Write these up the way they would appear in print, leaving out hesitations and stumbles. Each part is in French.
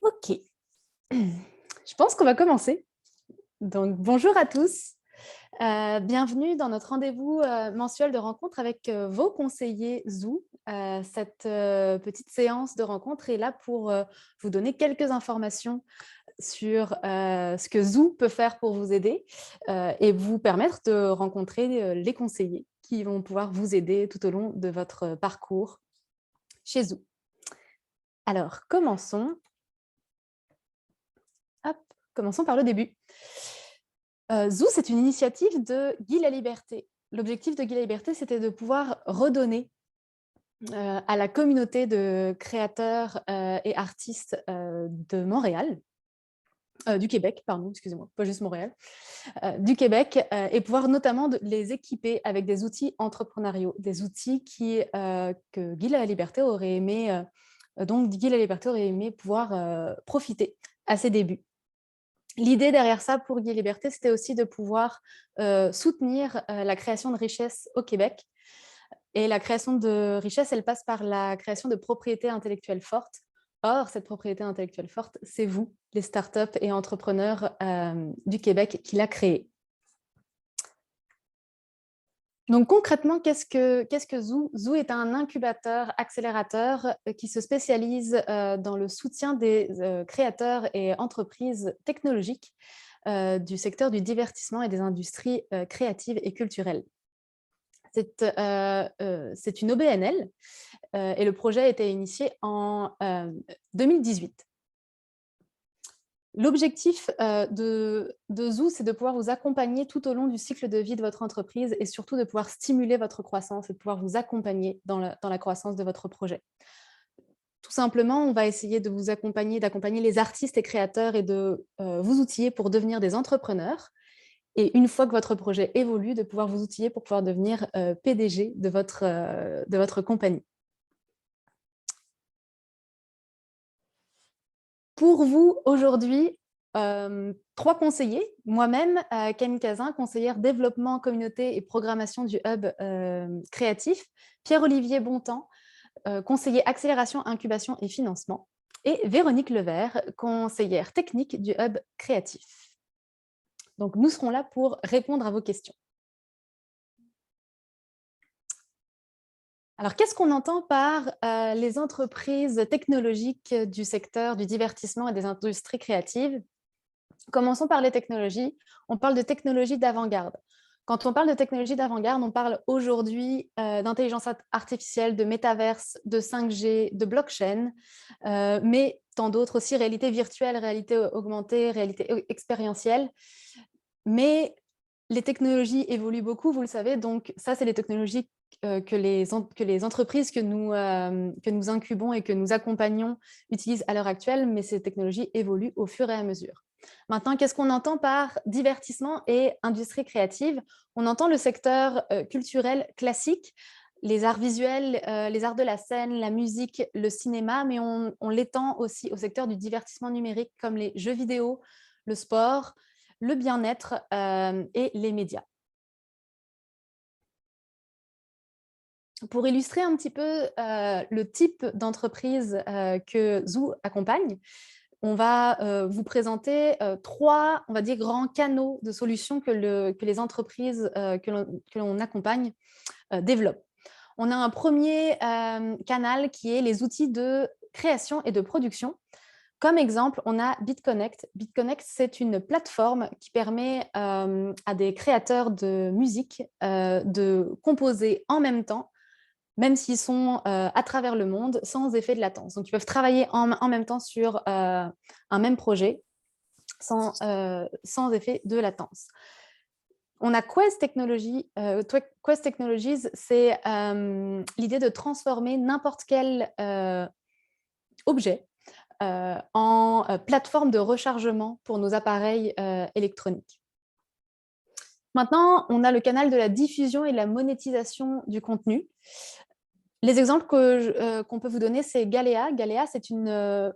Ok, je pense qu'on va commencer. Donc, bonjour à tous. Bienvenue dans notre rendez-vous mensuel de rencontre avec vos conseillers Zoo. Cette petite séance de rencontre est là pour vous donner quelques informations sur ce que Zoo peut faire pour vous aider et vous permettre de rencontrer les conseillers qui vont pouvoir vous aider tout au long de votre parcours chez Zoo. Alors, commençons. Hop, commençons par le début. Zoo, c'est une initiative de Guy Laliberté. L'objectif de Guy Laliberté, c'était de pouvoir redonner à la communauté de créateurs et artistes de Montréal, du Québec, pardon, excusez-moi, pas juste Montréal, du Québec, et pouvoir notamment les équiper avec des outils entrepreneuriaux, des outils que Guy Laliberté aurait aimé, donc Guy Laliberté aurait aimé pouvoir profiter à ses débuts. L'idée derrière ça pour Guy Liberté, c'était aussi de pouvoir soutenir la création de richesse au Québec. Et la création de richesse, elle passe par la création de propriétés intellectuelles fortes. Or, cette propriété intellectuelle forte, c'est vous, les startups et entrepreneurs du Québec, qui l'a créée. Donc concrètement, qu'est-ce que Zoo? Zoo est un incubateur, accélérateur qui se spécialise dans le soutien des créateurs et entreprises technologiques du secteur du divertissement et des industries créatives et culturelles. C'est une OBNL et le projet a été initié en 2018. L'objectif de Zoo, c'est de pouvoir vous accompagner tout au long du cycle de vie de votre entreprise et surtout de pouvoir stimuler votre croissance et de pouvoir vous accompagner dans la croissance de votre projet. Tout simplement, on va essayer de vous accompagner, d'accompagner les artistes et créateurs et de vous outiller pour devenir des entrepreneurs. Et une fois que votre projet évolue, de pouvoir vous outiller pour pouvoir devenir PDG de votre compagnie. Pour vous, aujourd'hui, 3 conseillers. Moi-même, Camille Cazin, conseillère développement, communauté et programmation du Hub créatif. Pierre-Olivier Bontemps, conseiller accélération, incubation et financement. Et Véronique Levert, conseillère technique du Hub créatif. Donc, nous serons là pour répondre à vos questions. Alors, qu'est-ce qu'on entend par les entreprises technologiques du secteur du divertissement et des industries créatives? Commençons par les technologies. On parle de technologies d'avant-garde. Quand on parle de technologies d'avant-garde, on parle aujourd'hui d'intelligence artificielle, de métaverse, de 5G, de blockchain, mais tant d'autres aussi, réalité virtuelle, réalité augmentée, réalité expérientielle. Mais les technologies évoluent beaucoup, vous le savez, donc ça, c'est les technologies que les entreprises que nous incubons et que nous accompagnons utilisent à l'heure actuelle, mais ces technologies évoluent au fur et à mesure. Maintenant, qu'est-ce qu'on entend par divertissement et industrie créative? On entend le secteur culturel classique, les arts visuels, les arts de la scène, la musique, le cinéma, mais on l'étend aussi au secteur du divertissement numérique comme les jeux vidéo, le sport, le bien-être et les médias. Pour illustrer un petit peu le type d'entreprise que Zoo accompagne, on va vous présenter 3, on va dire, grands canaux de solutions que les entreprises que l'on accompagne développent. On a un premier canal qui est les outils de création et de production. Comme exemple, on a BitConnect. BitConnect, c'est une plateforme qui permet à des créateurs de musique de composer en même temps, même s'ils sont à travers le monde, sans effet de latence. Donc, ils peuvent travailler en même temps sur un même projet sans effet de latence. On a Quest Technologies. Quest Technologies, c'est l'idée de transformer n'importe quel objet en plateforme de rechargement pour nos appareils électroniques. Maintenant, on a le canal de la diffusion et de la monétisation du contenu. Les exemples qu'on peut vous donner, c'est Galéa. Galéa, c'est un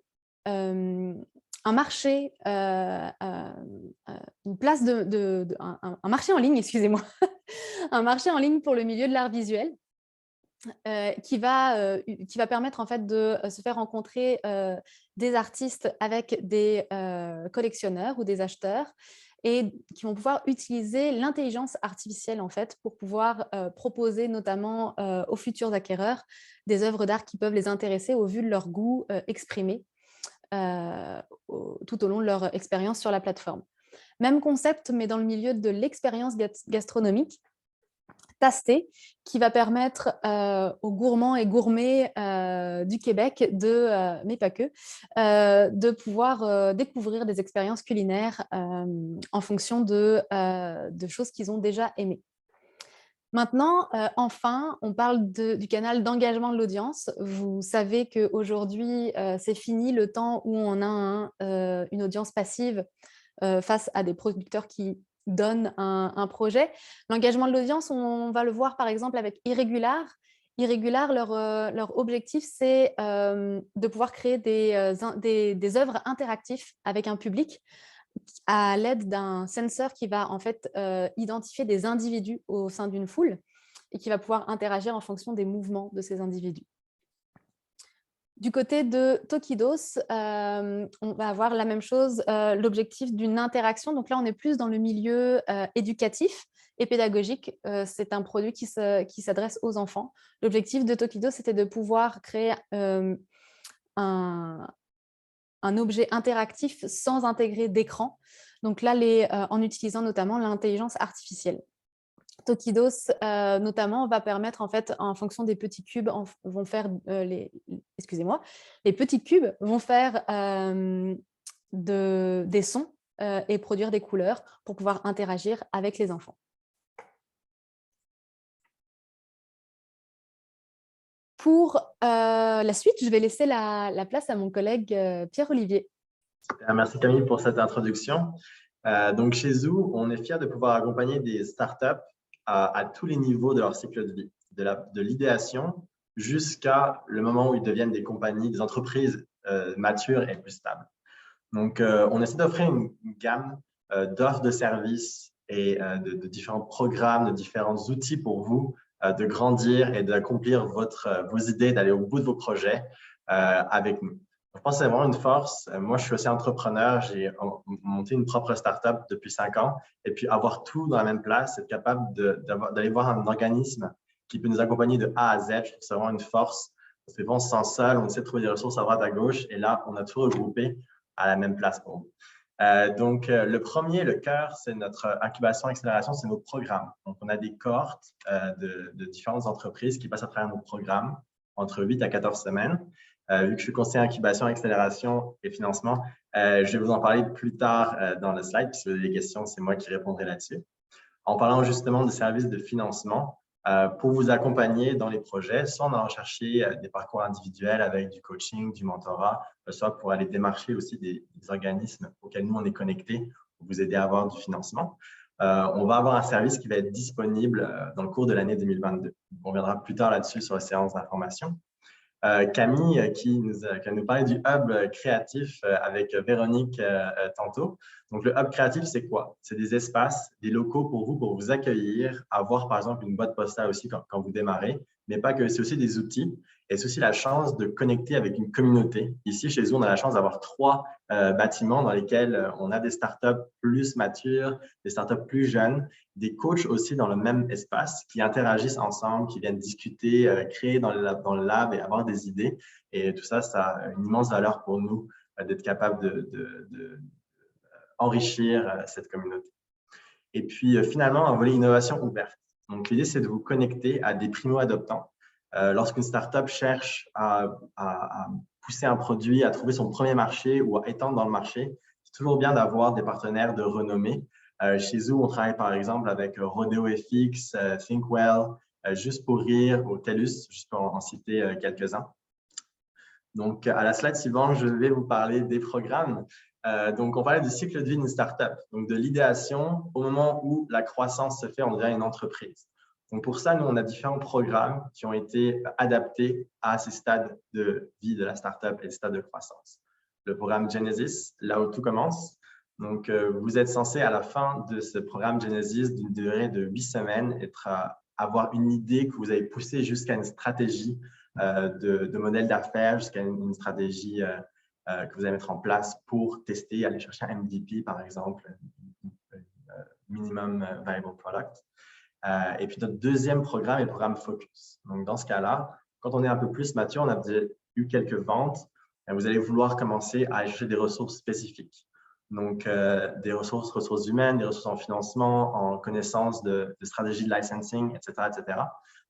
marché, une place un marché en ligne, excusez-moi, un marché en ligne pour le milieu de l'art visuel. qui va permettre en fait de se faire rencontrer des artistes avec des collectionneurs ou des acheteurs et qui vont pouvoir utiliser l'intelligence artificielle en fait pour pouvoir proposer notamment aux futurs acquéreurs des œuvres d'art qui peuvent les intéresser au vu de leur goût exprimé tout au long de leur expérience sur la plateforme. Même concept, mais dans le milieu de l'expérience gastronomique. Tasté, qui va permettre aux gourmands et gourmets du Québec, mais pas que, de pouvoir découvrir des expériences culinaires en fonction de choses qu'ils ont déjà aimées. Maintenant, enfin, on parle du canal d'engagement de l'audience. Vous savez qu'aujourd'hui, c'est fini le temps où on a une audience passive face à des producteurs qui donnent un projet. L'engagement de l'audience, on va le voir par exemple avec Irregular. Irregular, leur objectif, c'est de pouvoir créer des œuvres interactives avec un public à l'aide d'un sensor qui va en fait identifier des individus au sein d'une foule et qui va pouvoir interagir en fonction des mouvements de ces individus. Du côté de Tokidos, on va avoir la même chose, l'objectif d'une interaction. Donc là, on est plus dans le milieu éducatif et pédagogique. C'est un produit qui s'adresse aux enfants. L'objectif de Tokidos, c'était de pouvoir créer un objet interactif sans intégrer d'écran. Donc là, en utilisant notamment l'intelligence artificielle. Tokidos, notamment, va permettre, en fait, en fonction des petits cubes, vont faire les petits cubes vont faire des sons et produire des couleurs pour pouvoir interagir avec les enfants. Pour la suite, je vais laisser la place à mon collègue Pierre-Olivier. Merci Camille pour cette introduction. Donc chez Zoo, on est fiers de pouvoir accompagner des startups à tous les niveaux de leur cycle de vie, de l'idéation jusqu'à le moment où ils deviennent des compagnies, des entreprises matures et plus stables. Donc, on essaie d'offrir une gamme d'offres de services et de différents programmes, de différents outils pour vous de grandir et d'accomplir vos idées, d'aller au bout de vos projets avec nous. Je pense que c'est vraiment une force. Moi, je suis aussi entrepreneur. J'ai monté une propre startup depuis 5 ans. Et puis, avoir tout dans la même place, être capable d'aller voir un organisme qui peut nous accompagner de A à Z, je trouve que c'est vraiment une force. C'est bon, on se sent seul, on essaie de trouver des ressources à droite, à gauche. Et là, on a tout regroupé à la même place pour vous. Donc, le premier, le cœur, c'est notre incubation, accélération, c'est nos programmes. Donc, on a des cohortes de différentes entreprises qui passent à travers nos programmes entre 8 à 14 semaines. Vu que je suis conseiller incubation, accélération et financement, je vais vous en parler plus tard dans le slide. Puis si vous avez des questions, c'est moi qui répondrai là-dessus. En parlant justement de services de financement, pour vous accompagner dans les projets, soit on a recherché des parcours individuels avec du coaching, du mentorat, soit pour aller démarcher aussi des organismes auxquels nous, on est connectés pour vous aider à avoir du financement. On va avoir un service qui va être disponible dans le cours de l'année 2022. On reviendra plus tard là-dessus sur la séance d'information. Camille qui nous parlait du hub créatif avec Véronique tantôt. Donc, le hub créatif, c'est quoi? C'est des espaces, des locaux pour vous accueillir, avoir par exemple une boîte postale aussi quand vous démarrez, mais pas que, c'est aussi des outils et c'est aussi la chance de connecter avec une communauté. Ici, chez nous, on a la chance d'avoir 3 bâtiments dans lesquels on a des startups plus matures, des startups plus jeunes, des coachs aussi dans le même espace qui interagissent ensemble, qui viennent discuter, créer dans le lab et avoir des idées. Et tout ça, ça a une immense valeur pour nous d'être capable d'enrichir cette communauté. Et puis, finalement, un volet innovation ouverte. Donc, l'idée, c'est de vous connecter à des primo-adoptants. Lorsqu'une startup cherche à pousser un produit, à trouver son premier marché ou à étendre dans le marché, c'est toujours bien d'avoir des partenaires de renommée. Chez Zoo, on travaille par exemple avec Rodeo FX, Thinkwell, Juste pour rire ou TELUS, juste pour en citer quelques-uns. Donc, à la slide suivante, je vais vous parler des programmes. Donc, on parlait du cycle de vie d'une startup, donc de l'idéation au moment où la croissance se fait, on devient une entreprise. Donc, pour ça, nous, on a différents programmes qui ont été adaptés à ces stades de vie de la startup et les stades de croissance. Le programme Genesis, là où tout commence. Donc, vous êtes censé, à la fin de ce programme Genesis, d'une durée de 8 semaines, être avoir une idée que vous avez poussée jusqu'à une stratégie de modèle d'affaires, jusqu'à une stratégie que vous allez mettre en place pour tester, aller chercher un MVP, par exemple, Minimum Viable Product. Et puis, notre deuxième programme est le programme Focus. Donc, dans ce cas-là, quand on est un peu plus mature, on a eu quelques ventes, vous allez vouloir commencer à aller chercher des ressources spécifiques. Donc, des ressources humaines, des ressources en financement, en connaissance de stratégies de licensing, etc., etc.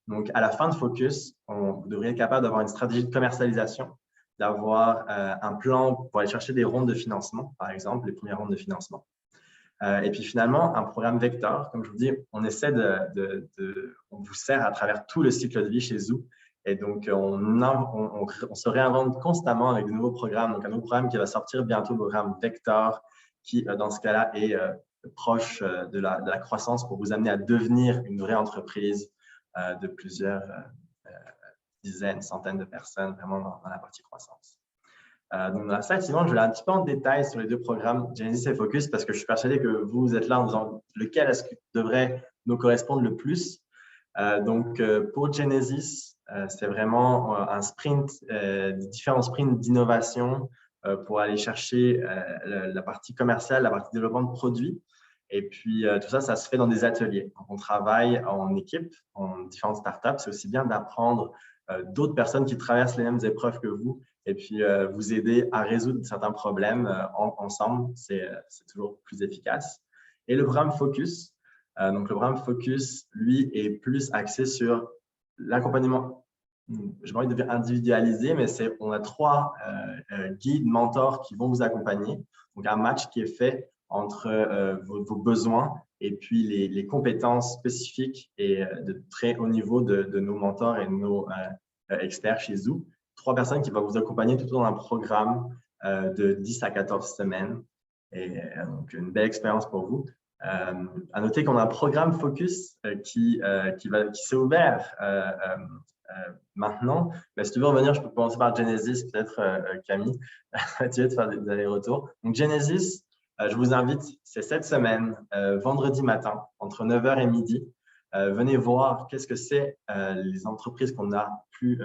Donc, à la fin de Focus, vous devriez être capable d'avoir une stratégie de commercialisation, d'avoir un plan pour aller chercher des rondes de financement, par exemple, les premières rondes de financement. Et puis finalement, un programme vecteur, comme je vous dis, on essaie on vous sert à travers tout le cycle de vie chez Zoo. Et donc, on se réinvente constamment avec de nouveaux programmes. Donc, un nouveau programme qui va sortir bientôt, le programme Vector, qui, dans ce cas-là, est proche de la croissance pour vous amener à devenir une vraie entreprise de plusieurs dizaines, centaines de personnes, vraiment dans la partie croissance. Donc, dans la slide suivante, je vais aller un petit peu en détail sur les deux programmes Genesis et Focus parce que je suis persuadé que vous êtes là en disant lequel est-ce que devrait nous correspondre le plus. Donc, pour Genesis, c'est vraiment un sprint, différents sprints d'innovation pour aller chercher la partie commerciale, la partie développement de produits. Et puis, tout ça, ça se fait dans des ateliers. Donc, on travaille en équipe, en différentes startups. C'est aussi bien d'apprendre d'autres personnes qui traversent les mêmes épreuves que vous et puis vous aider à résoudre certains problèmes ensemble. C'est toujours plus efficace. Et le programme Focus, donc le programme Focus, lui, est plus axé sur l'accompagnement. Je n'ai pas envie de dire individualisé, mais on a 3 guides, mentors qui vont vous accompagner. Donc, un match qui est fait entre vos besoins et puis les compétences spécifiques et de très haut niveau de nos mentors et de nos experts chez Zoo. 3 personnes qui vont vous accompagner tout au long d'un programme de 10 à 14 semaines. Et donc, une belle expérience pour vous. À noter qu'on a un programme Focus qui s'est ouvert maintenant. Mais si tu veux revenir, je peux commencer par Genesis, peut-être Camille. Tu veux te faire des allers-retours. Donc, Genesis, je vous invite, c'est cette semaine, vendredi matin, entre 9h et midi. Venez voir qu'est-ce que c'est les entreprises qu'on a pu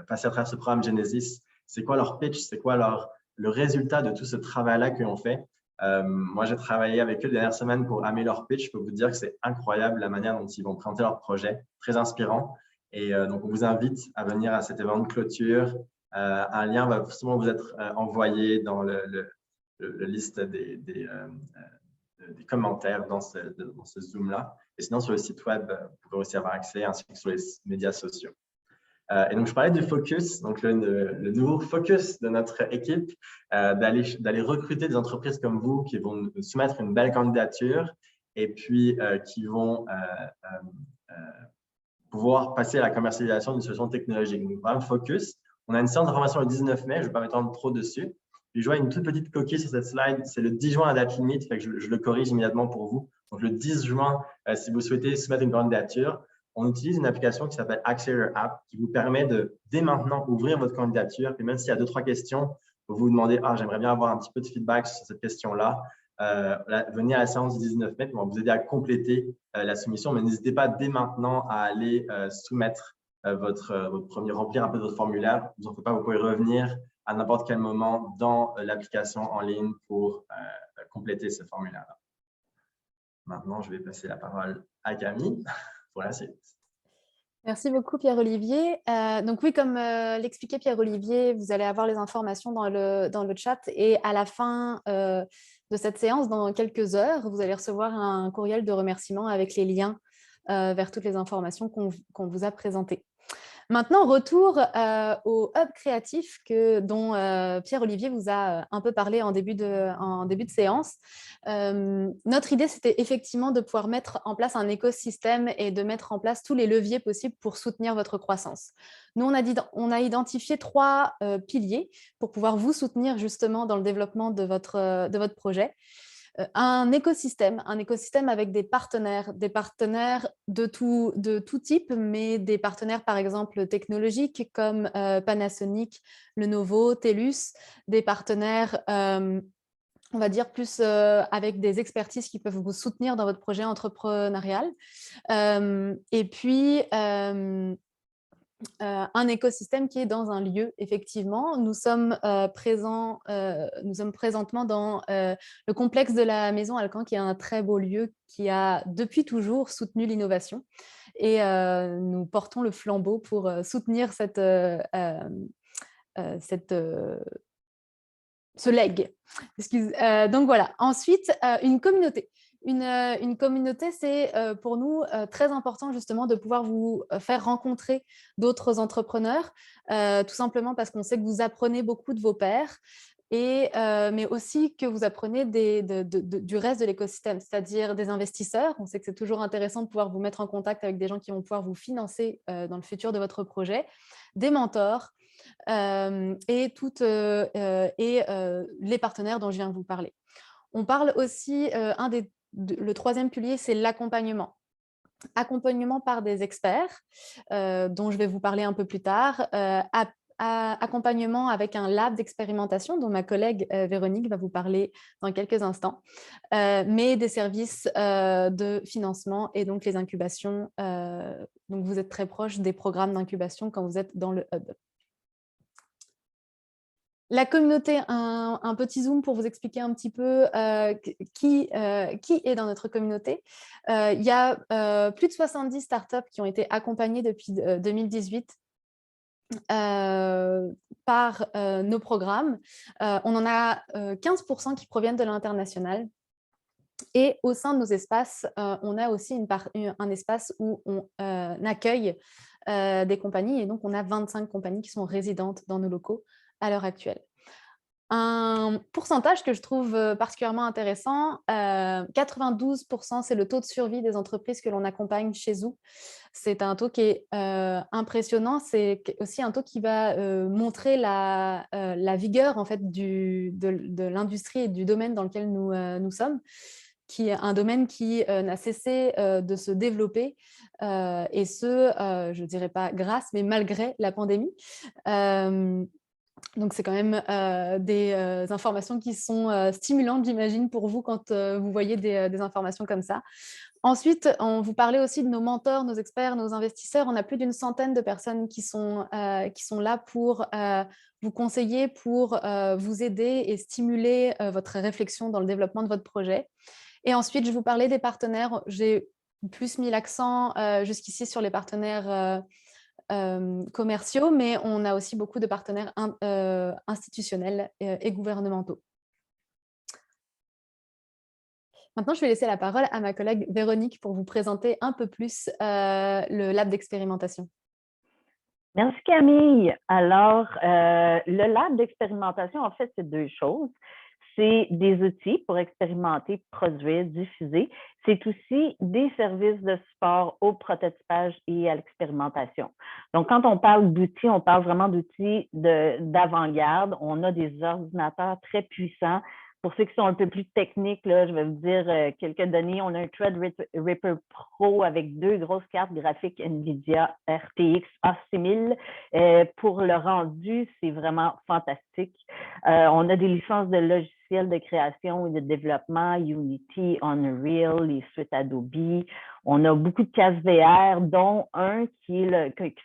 passer à travers ce programme Genesis. C'est quoi leur pitch? C'est quoi le résultat de tout ce travail-là qu'ils ont fait? Moi, j'ai travaillé avec eux les dernières semaines pour améliorer leur pitch. Je peux vous dire que c'est incroyable la manière dont ils vont présenter leur projet, très inspirant. Et donc, on vous invite à venir à cet événement de clôture. Un lien va forcément vous être envoyé dans le liste des commentaires dans ce Zoom-là. Et sinon, sur le site web, vous pouvez aussi avoir accès, ainsi que sur les médias sociaux. Et donc, je parlais du focus, donc le nouveau focus de notre équipe, d'aller recruter des entreprises comme vous qui vont nous soumettre une belle candidature et puis qui vont pouvoir passer à la commercialisation d'une solution technologique. Donc, vraiment focus. On a une séance de formation le 19 mai, je ne vais pas m'étendre trop dessus. Puis, je vois une toute petite coquille sur cette slide, c'est le 10 juin à date limite, fait que je le corrige immédiatement pour vous. Donc, le 10 juin, si vous souhaitez soumettre une candidature, on utilise une application qui s'appelle Accelerator App qui vous permet de, dès maintenant, ouvrir votre candidature. Et même s'il y a 2-3 questions, vous vous demandez « Ah, j'aimerais bien avoir un petit peu de feedback sur cette question-là », venez à la séance du 19 mai, on va vous aider à compléter la soumission. Mais n'hésitez pas dès maintenant à aller soumettre votre premier, remplir un peu votre formulaire. Vous en faites pas, vous pouvez revenir à n'importe quel moment dans l'application en ligne pour compléter ce formulaire-là. Maintenant, je vais passer la parole à Camille pour la suite. Merci beaucoup Pierre-Olivier. Donc oui, comme l'expliquait Pierre-Olivier, vous allez avoir les informations dans le chat et à la fin de cette séance, dans quelques heures, vous allez recevoir un courriel de remerciement avec les liens vers toutes les informations qu'on vous a présentées. Maintenant, retour au hub créatif dont Pierre-Olivier vous a un peu parlé en début de séance. Notre idée, c'était effectivement de pouvoir mettre en place un écosystème et de mettre en place tous les leviers possibles pour soutenir votre croissance. Nous, on a identifié 3 piliers pour pouvoir vous soutenir justement dans le développement de votre projet. Un écosystème avec des partenaires de tout type, mais des partenaires par exemple technologiques comme Panasonic, Lenovo, TELUS, des partenaires on va dire, plus avec des expertises qui peuvent vous soutenir dans votre projet entrepreneurial. Et puis, un écosystème qui est dans un lieu, effectivement. Nous sommes présentement dans le complexe de la Maison Alcan, qui est un très beau lieu qui a depuis toujours soutenu l'innovation. Et nous portons le flambeau pour soutenir ce leg. Donc voilà. Ensuite, une communauté. Une communauté, c'est pour nous très important justement de pouvoir vous faire rencontrer d'autres entrepreneurs, tout simplement parce qu'on sait que vous apprenez beaucoup de vos pairs, mais aussi que vous apprenez du reste de l'écosystème, c'est-à-dire des investisseurs. On sait que c'est toujours intéressant de pouvoir vous mettre en contact avec des gens qui vont pouvoir vous financer dans le futur de votre projet, des mentors, et les partenaires dont je viens de vous parler. On parle aussi, le troisième pilier, c'est l'accompagnement. Accompagnement par des experts, dont je vais vous parler un peu plus tard, accompagnement avec un lab d'expérimentation dont ma collègue Véronique va vous parler dans quelques instants, mais des services de financement et donc les incubations. Donc vous êtes très proche des programmes d'incubation quand vous êtes dans le hub. La communauté, un petit zoom pour vous expliquer un petit peu qui est dans notre communauté. Il y a plus de 70 startups qui ont été accompagnées depuis 2018 par nos programmes. On en a 15% qui proviennent de l'international. Et au sein de nos espaces, on a aussi un espace où on accueille des compagnies. Et donc, on a 25 compagnies qui sont résidentes dans nos locaux à l'heure actuelle. Un pourcentage que je trouve particulièrement intéressant, 92%, c'est le taux de survie des entreprises que l'on accompagne chez nous. C'est un taux qui est impressionnant. C'est aussi un taux qui va montrer la vigueur en fait, de l'industrie et du domaine dans lequel nous sommes, qui est un domaine qui n'a cessé de se développer, et je ne dirais pas grâce, mais malgré la pandémie. Donc, c'est quand même des informations qui sont stimulantes, j'imagine, pour vous quand vous voyez des informations comme ça. Ensuite, on vous parlait aussi de nos mentors, nos experts, nos investisseurs. On a plus d'une centaine de personnes qui sont là pour vous conseiller, pour vous aider et stimuler votre réflexion dans le développement de votre projet. Et ensuite, je vous parlais des partenaires. J'ai plus mis l'accent jusqu'ici sur les partenaires commerciaux, mais on a aussi beaucoup de partenaires institutionnels et gouvernementaux. Maintenant, je vais laisser la parole à ma collègue Véronique pour vous présenter un peu plus le lab d'expérimentation. Merci Camille. Alors, le lab d'expérimentation, en fait, c'est deux choses. C'est des outils pour expérimenter, produire, diffuser. C'est aussi des services de support au prototypage et à l'expérimentation. Donc, quand on parle d'outils, on parle vraiment d'outils d'avant-garde. On a des ordinateurs très puissants. Pour ceux qui sont un peu plus techniques, là, je vais vous dire quelques données. On a un Threadripper Pro avec deux grosses cartes graphiques NVIDIA RTX A6000. Pour le rendu, c'est vraiment fantastique. On a des licences de logiciels de création et de développement, Unity, Unreal, les suites Adobe. On a beaucoup de casques VR, dont un qui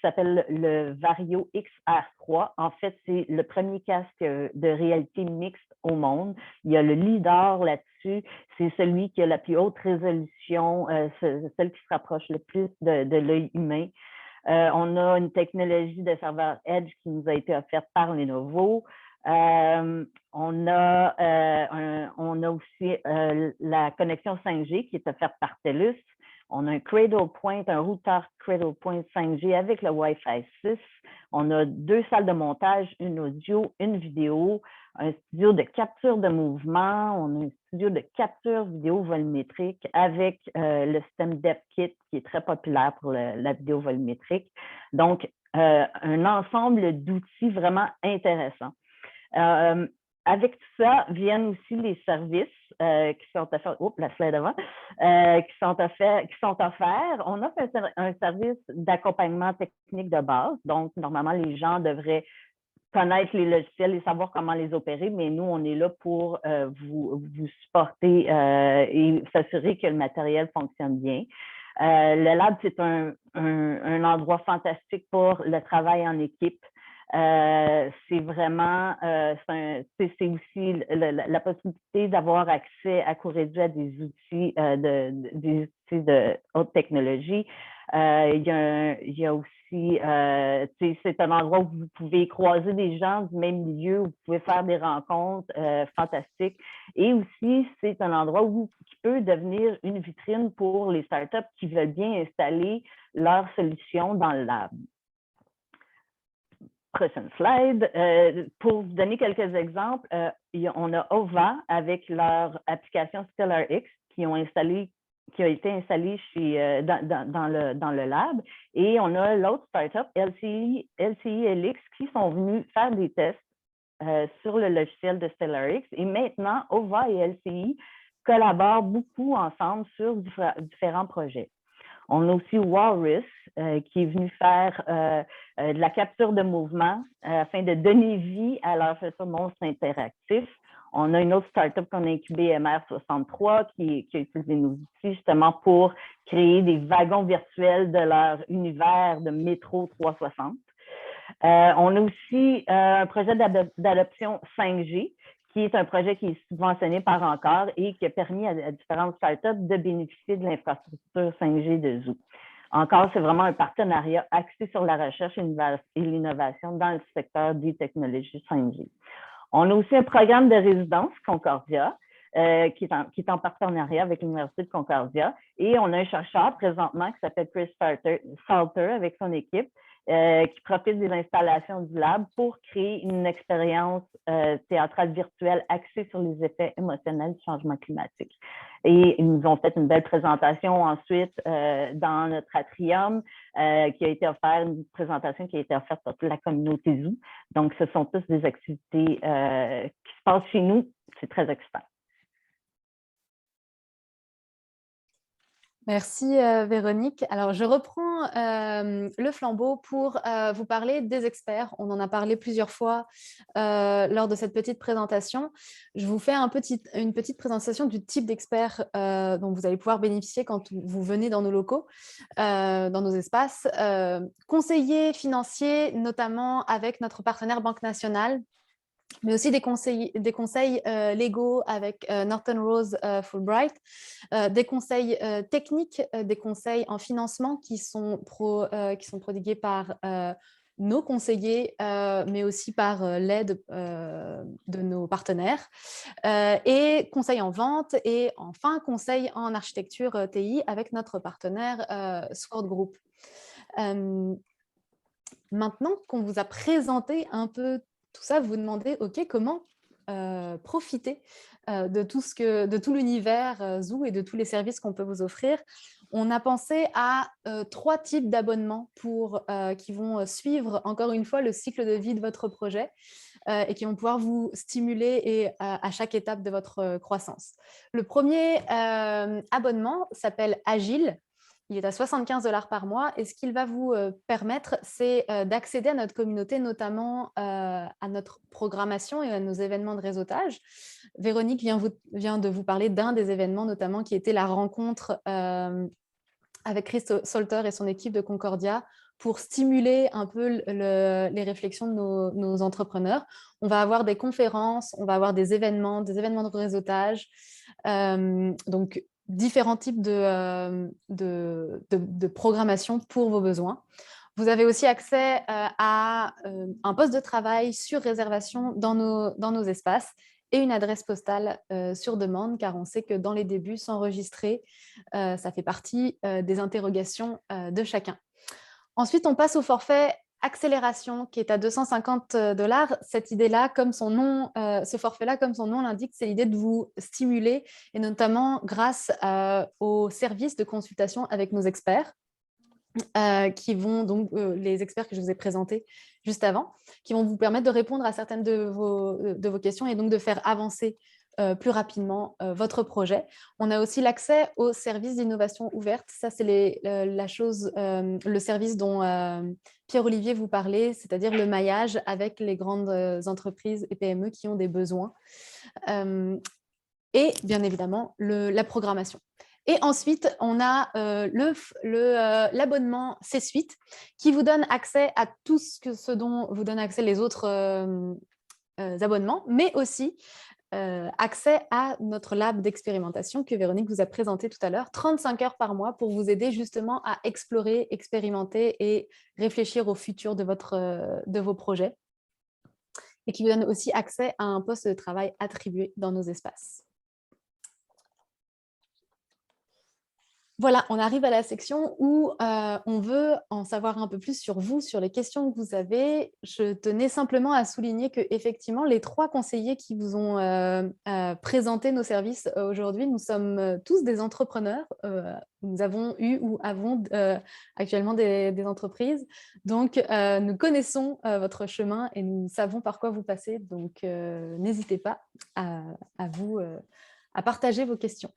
s'appelle le Vario XR3. En fait, c'est le premier casque de réalité mixte au monde. Il y a le leader là-dessus. C'est celui qui a la plus haute résolution, celle qui se rapproche le plus de l'œil humain. On a une technologie de serveur Edge qui nous a été offerte par Lenovo. On a aussi la connexion 5G qui est offerte par TELUS. On a un Cradlepoint, un routeur Cradlepoint 5G avec le Wi-Fi 6. On a deux salles de montage, une audio, une vidéo, un studio de capture de mouvement. On a un studio de capture vidéo volumétrique avec le système DevKit qui est très populaire pour la vidéo volumétrique. Donc, un ensemble d'outils vraiment intéressants. Avec tout ça viennent aussi les services qui sont offerts, la slide avant, qui sont offerts. On offre un service d'accompagnement technique de base. Donc, normalement, les gens devraient connaître les logiciels et savoir comment les opérer, mais nous, on est là pour vous supporter et s'assurer que le matériel fonctionne bien. Le lab, c'est un endroit fantastique pour le travail en équipe. C'est vraiment, c'est aussi la possibilité d'avoir accès à court réduit à des outils de haute technologie. Il y a aussi, c'est un endroit où vous pouvez croiser des gens du même milieu, où vous pouvez faire des rencontres fantastiques. Et aussi, c'est un endroit qui peut devenir une vitrine pour les startups qui veulent bien installer leurs solutions dans le lab. Prochaine slide. Pour vous donner quelques exemples, on a OVA avec leur application StellarX qui a été installée dans le lab. Et on a l'autre startup, LCI LX, qui sont venus faire des tests sur le logiciel de StellarX. Et maintenant, OVA et LCI collaborent beaucoup ensemble sur différents projets. On a aussi Walrus qui est venu faire de la capture de mouvement afin de donner vie à leur futur monstre interactif. On a une autre startup qu'on a incubée, MR63, qui a utilisé nos outils justement pour créer des wagons virtuels de leur univers de métro 360. On a aussi un projet d'adoption 5G, qui est un projet qui est subventionné par Encore et qui a permis à différentes startups de bénéficier de l'infrastructure 5G de Zoo. Encore, c'est vraiment un partenariat axé sur la recherche et l'innovation dans le secteur des technologies 5G. On a aussi un programme de résidence Concordia, qui est en partenariat avec l'Université de Concordia. Et on a un chercheur présentement qui s'appelle Chris Salter avec son équipe, qui profite des installations du lab pour créer une expérience théâtrale virtuelle axée sur les effets émotionnels du changement climatique. Et ils nous ont fait une belle présentation ensuite dans notre atrium, qui a été offerte, une présentation qui a été offerte par toute la communauté Zoo. Donc, ce sont tous des activités qui se passent chez nous. C'est très excitant. Merci Véronique. Alors, je reprends le flambeau pour vous parler des experts. On en a parlé plusieurs fois lors de cette petite présentation. Je vous fais une petite présentation du type d'experts dont vous allez pouvoir bénéficier quand vous venez dans nos locaux, dans nos espaces. Conseillers financiers, notamment avec notre partenaire Banque Nationale, mais aussi des conseils légaux avec Norton Rose Fulbright, des conseils techniques, des conseils en financement qui sont prodigués par nos conseillers, mais aussi par l'aide de nos partenaires, et conseils en vente, et enfin conseils en architecture TI avec notre partenaire Sword Group. Maintenant qu'on vous a présenté un peu tout ça, vous vous demandez, OK, comment profiter de tout l'univers Zoo et de tous les services qu'on peut vous offrir. On a pensé à 3 types d'abonnements qui vont suivre, encore une fois, le cycle de vie de votre projet et qui vont pouvoir vous stimuler à chaque étape de votre croissance. Le premier abonnement s'appelle Agile. Il est à 75 $ par mois et ce qu'il va vous permettre, c'est d'accéder à notre communauté, notamment à notre programmation et à nos événements de réseautage. Véronique vient de vous parler d'un des événements, notamment qui était la rencontre avec Chris Salter et son équipe de Concordia pour stimuler un peu les réflexions de nos entrepreneurs. On va avoir des conférences, on va avoir des événements de réseautage. Donc, différents types de programmation pour vos besoins. Vous avez aussi accès à un poste de travail sur réservation dans nos espaces et une adresse postale sur demande, car on sait que dans les débuts, s'enregistrer, ça fait partie des interrogations de chacun. Ensuite, on passe au forfait accélération qui est à 250 $. Cette idée-là, comme son nom, ce forfait-là, comme son nom l'indique, c'est l'idée de vous stimuler, et notamment grâce aux services de consultation avec nos experts, qui vont donc, les experts que je vous ai présentés juste avant, qui vont vous permettre de répondre à certaines de vos questions et donc de faire avancer plus rapidement votre projet. On a aussi l'accès aux services d'innovation ouverte. Ça, c'est le service dont Pierre-Olivier vous parlait, c'est-à-dire le maillage avec les grandes entreprises et PME qui ont des besoins. Et bien évidemment, la programmation. Et ensuite, on a l'abonnement C-Suite qui vous donne accès à tout ce dont vous donne accès les autres abonnements, mais aussi accès à notre lab d'expérimentation que Véronique vous a présenté tout à l'heure, 35 heures par mois pour vous aider justement à explorer, expérimenter et réfléchir au futur de vos projets, et qui vous donne aussi accès à un poste de travail attribué dans nos espaces. Voilà, on arrive à la section où on veut en savoir un peu plus sur vous, sur les questions que vous avez. Je tenais simplement à souligner qu'effectivement, les 3 conseillers qui vous ont présenté nos services aujourd'hui, nous sommes tous des entrepreneurs. Nous avons eu ou avons actuellement des entreprises. Donc, nous connaissons votre chemin et nous savons par quoi vous passez. Donc, n'hésitez pas à partager vos questions.